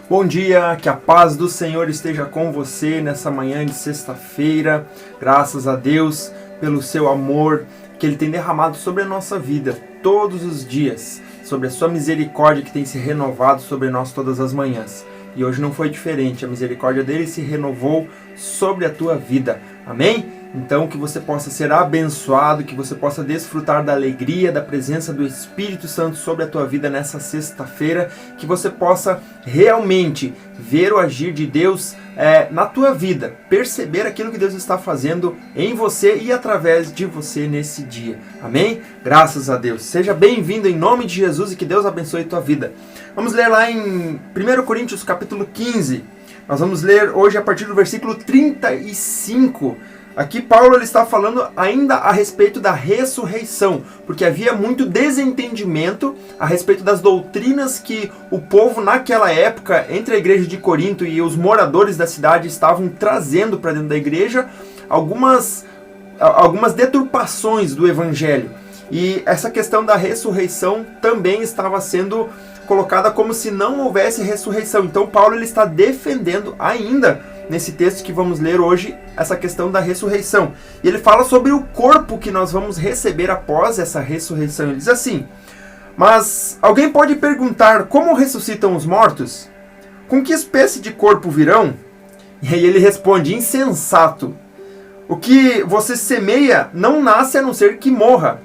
Bom dia, que a paz do Senhor esteja com você nessa manhã de sexta-feira. Graças a Deus pelo seu amor que Ele tem derramado sobre a nossa vida todos os dias, sobre a sua misericórdia que tem se renovado sobre nós todas as manhãs. E hoje não foi diferente, a misericórdia dele se renovou sobre a tua vida. Amém? Então que você possa ser abençoado, que você possa desfrutar da alegria, da presença do Espírito Santo sobre a tua vida nessa sexta-feira, que você possa realmente ver o agir de Deus na tua vida, perceber aquilo que Deus está fazendo em você e através de você nesse dia. Amém? Graças a Deus. Seja bem-vindo em nome de Jesus e que Deus abençoe a tua vida. Vamos ler lá em 1 Coríntios capítulo 15. Nós vamos ler hoje a partir do versículo 35. Aqui Paulo ele está falando ainda a respeito da ressurreição, porque havia muito desentendimento a respeito das doutrinas que o povo naquela época, entre a igreja de Corinto e os moradores da cidade, estavam trazendo para dentro da igreja algumas deturpações do evangelho. E essa questão da ressurreição também estava sendo colocada como se não houvesse ressurreição. Então Paulo ele está defendendo ainda, nesse texto que vamos ler hoje, essa questão da ressurreição. E ele fala sobre o corpo que nós vamos receber após essa ressurreição. Ele diz assim: mas alguém pode perguntar, como ressuscitam os mortos? Com que espécie de corpo virão? E aí ele responde: insensato. O que você semeia não nasce a não ser que morra.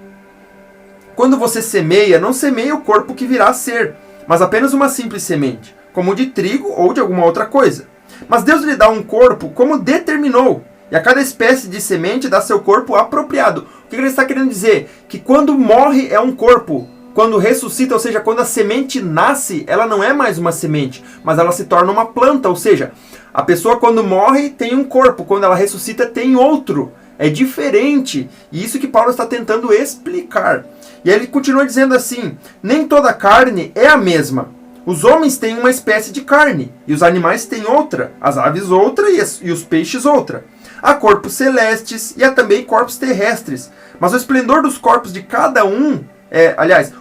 Quando você semeia, não semeia o corpo que virá a ser, mas apenas uma simples semente, como de trigo ou de alguma outra coisa. Mas Deus lhe dá um corpo como determinou, e a cada espécie de semente dá seu corpo apropriado. O que ele está querendo dizer? Que quando morre é um corpo, quando ressuscita, ou seja, quando a semente nasce, ela não é mais uma semente, mas ela se torna uma planta, ou seja, a pessoa quando morre tem um corpo, quando ela ressuscita tem outro. É diferente, e isso que Paulo está tentando explicar. E aí ele continua dizendo assim: nem toda carne é a mesma. Os homens têm uma espécie de carne, e os animais têm outra, as aves outra e os peixes outra. Há corpos celestes e há também corpos terrestres, mas o esplendor dos corpos de cada um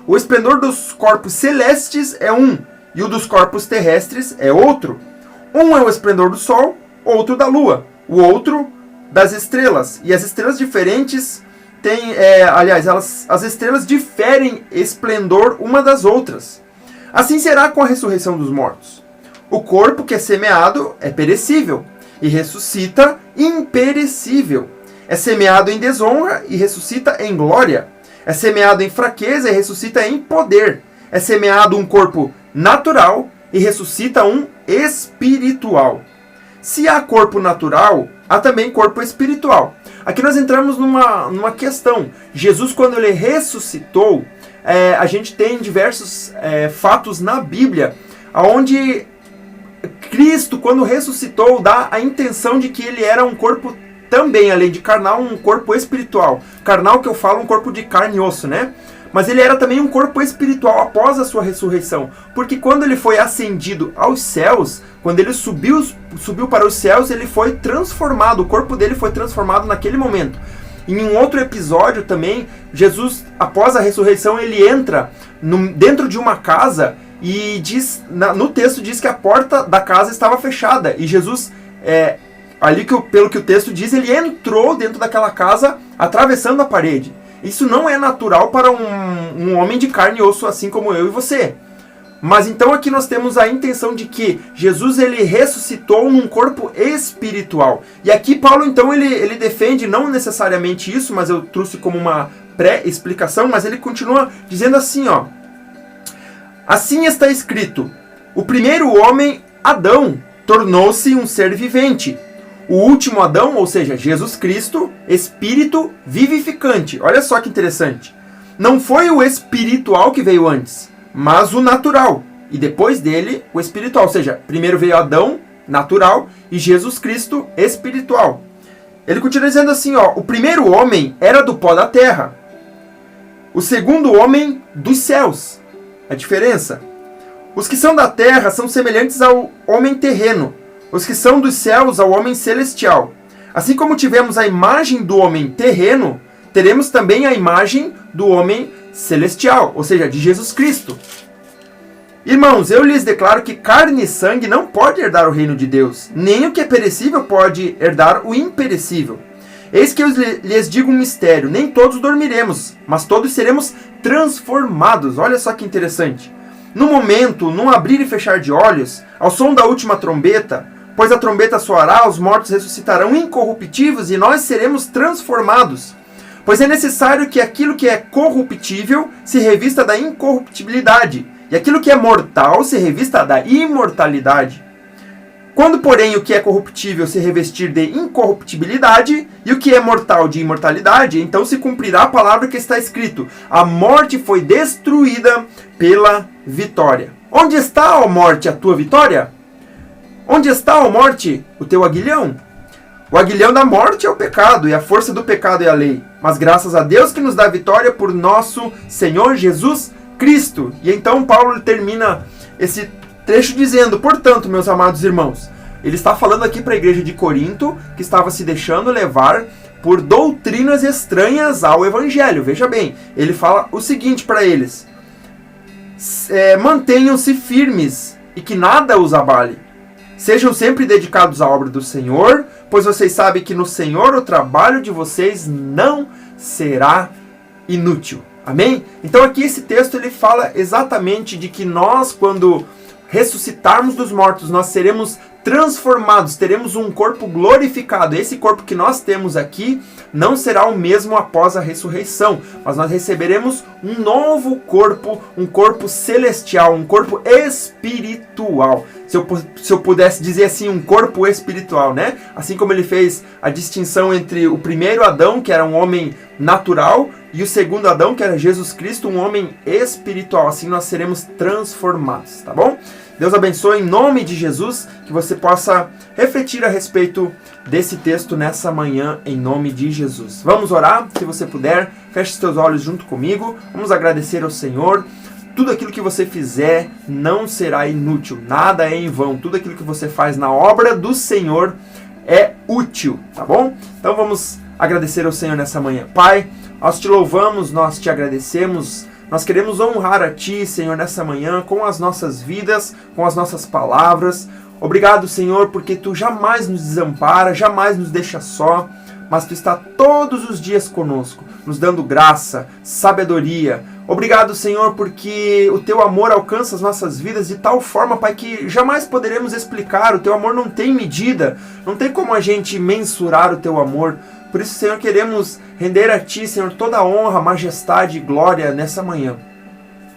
o esplendor dos corpos celestes é um, e o dos corpos terrestres é outro. Um é o esplendor do sol, outro da lua, o outro das estrelas, e as estrelas diferentes têm, as estrelas diferem esplendor uma das outras. Assim será com a ressurreição dos mortos. O corpo que é semeado é perecível, e ressuscita imperecível. É semeado em desonra, e ressuscita em glória. É semeado em fraqueza, e ressuscita em poder. É semeado um corpo natural, e ressuscita um espiritual. Se há corpo natural, há também corpo espiritual. Aqui nós entramos numa questão. Jesus, quando ele ressuscitou, a gente tem diversos fatos na Bíblia, onde Cristo, quando ressuscitou, dá a intenção de que ele era um corpo também, além de carnal, um corpo espiritual. Carnal que eu falo, um corpo de carne e osso, né? Mas ele era também um corpo espiritual após a sua ressurreição. Porque quando ele foi ascendido aos céus, quando ele subiu para os céus, ele foi transformado, o corpo dele foi transformado naquele momento. Em um outro episódio também, Jesus, após a ressurreição, ele entra dentro de uma casa e no texto diz que a porta da casa estava fechada. E Jesus, pelo que o texto diz, ele entrou dentro daquela casa atravessando a parede. Isso não é natural para um homem de carne e osso assim como eu e você. Mas então aqui nós temos a intenção de que Jesus ele ressuscitou num corpo espiritual. E aqui Paulo então ele defende não necessariamente isso, mas eu trouxe como uma pré-explicação, mas ele continua dizendo assim, ó: assim está escrito: o primeiro homem, Adão, tornou-se um ser vivente. O último Adão, ou seja, Jesus Cristo, espírito vivificante. Olha só que interessante. Não foi o espiritual que veio antes, mas o natural. E depois dele, o espiritual. Ou seja, primeiro veio Adão, natural, e Jesus Cristo, espiritual. Ele continua dizendo assim, ó: o primeiro homem era do pó da terra. O segundo homem, dos céus. A diferença? Os que são da terra são semelhantes ao homem terreno. Os que são dos céus ao homem celestial. Assim como tivemos a imagem do homem terreno, teremos também a imagem do homem celestial, ou seja, de Jesus Cristo. Irmãos, eu lhes declaro que carne e sangue não pode herdar o reino de Deus, nem o que é perecível pode herdar o imperecível. Eis que eu lhes digo um mistério, nem todos dormiremos, mas todos seremos transformados. Olha só que interessante. No momento, num abrir e fechar de olhos, ao som da última trombeta, pois a trombeta soará, os mortos ressuscitarão incorruptíveis e nós seremos transformados. Pois é necessário que aquilo que é corruptível se revista da incorruptibilidade, e aquilo que é mortal se revista da imortalidade. Quando, porém, o que é corruptível se revestir de incorruptibilidade, e o que é mortal de imortalidade, então se cumprirá a palavra que está escrito: a morte foi destruída pela vitória. Onde está, ó morte, a tua vitória? Onde está, ó morte, o teu aguilhão? O aguilhão da morte é o pecado, e a força do pecado é a lei. Mas graças a Deus que nos dá vitória por nosso Senhor Jesus Cristo. E então Paulo termina esse trecho dizendo: portanto, meus amados irmãos, ele está falando aqui para a igreja de Corinto, que estava se deixando levar por doutrinas estranhas ao evangelho. Veja bem, ele fala o seguinte para eles: mantenham-se firmes e que nada os abale. Sejam sempre dedicados à obra do Senhor, pois vocês sabem que no Senhor o trabalho de vocês não será inútil. Amém? Então aqui esse texto ele fala exatamente de que nós, quando ressuscitarmos dos mortos, nós seremos transformados, teremos um corpo glorificado. Esse corpo que nós temos aqui não será o mesmo após a ressurreição, mas nós receberemos um novo corpo, um corpo celestial, um corpo espiritual. Se eu pudesse dizer assim, um corpo espiritual, né? Assim como ele fez a distinção entre o primeiro Adão, que era um homem natural, e o segundo Adão, que era Jesus Cristo, um homem espiritual. Assim nós seremos transformados, tá bom? Deus abençoe em nome de Jesus, que você possa refletir a respeito desse texto nessa manhã, em nome de Jesus. Vamos orar, se você puder, feche seus olhos junto comigo, vamos agradecer ao Senhor. Tudo aquilo que você fizer não será inútil, nada é em vão, tudo aquilo que você faz na obra do Senhor é útil, tá bom? Então vamos agradecer ao Senhor nessa manhã. Pai, nós te louvamos, nós te agradecemos. Nós queremos honrar a Ti, Senhor, nessa manhã, com as nossas vidas, com as nossas palavras. Obrigado, Senhor, porque Tu jamais nos desampara, jamais nos deixa só, mas Tu está todos os dias conosco, nos dando graça, sabedoria. Obrigado, Senhor, porque o Teu amor alcança as nossas vidas de tal forma, Pai, que jamais poderemos explicar. O Teu amor não tem medida, não tem como a gente mensurar o Teu amor. Por isso, Senhor, queremos render a Ti, Senhor, toda a honra, majestade e glória nessa manhã.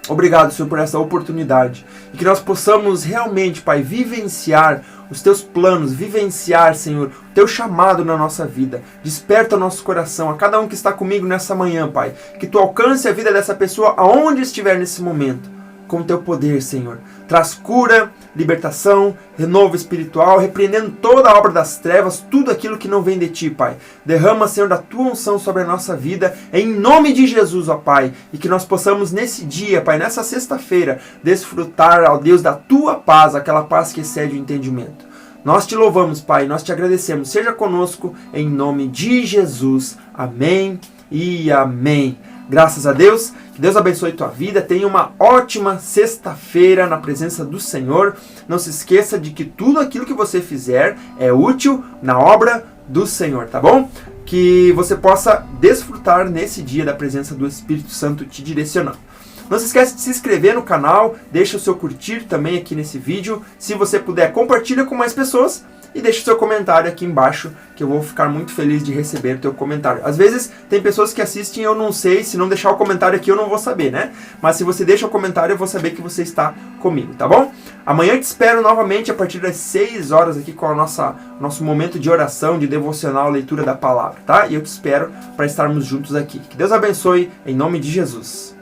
Obrigado, Senhor, por essa oportunidade. E que nós possamos realmente, Pai, vivenciar os Teus planos, vivenciar, Senhor, o Teu chamado na nossa vida. Desperta o nosso coração, a cada um que está comigo nessa manhã, Pai. Que Tu alcance a vida dessa pessoa aonde estiver nesse momento. Com o Teu poder, Senhor. Traz cura, libertação, renovo espiritual, repreendendo toda a obra das trevas, tudo aquilo que não vem de Ti, Pai. Derrama, Senhor, da Tua unção sobre a nossa vida, em nome de Jesus, ó Pai. E que nós possamos nesse dia, Pai, nessa sexta-feira, desfrutar, ó Deus, da Tua paz, aquela paz que excede o entendimento. Nós Te louvamos, Pai, nós Te agradecemos. Seja conosco, em nome de Jesus. Amém e amém. Graças a Deus, que Deus abençoe tua vida, tenha uma ótima sexta-feira na presença do Senhor. Não se esqueça de que tudo aquilo que você fizer é útil na obra do Senhor, tá bom? Que você possa desfrutar nesse dia da presença do Espírito Santo te direcionando. Não se esqueça de se inscrever no canal, deixa o seu curtir também aqui nesse vídeo. Se você puder, compartilha com mais pessoas. E deixe o seu comentário aqui embaixo, que eu vou ficar muito feliz de receber o teu comentário. Às vezes tem pessoas que assistem e eu não sei, se não deixar o comentário aqui eu não vou saber, né? Mas se você deixa o comentário eu vou saber que você está comigo, tá bom? Amanhã eu te espero novamente a partir das 6 horas aqui com a nosso momento de oração, de devocional, leitura da palavra, tá? E eu te espero para estarmos juntos aqui. Que Deus abençoe, em nome de Jesus.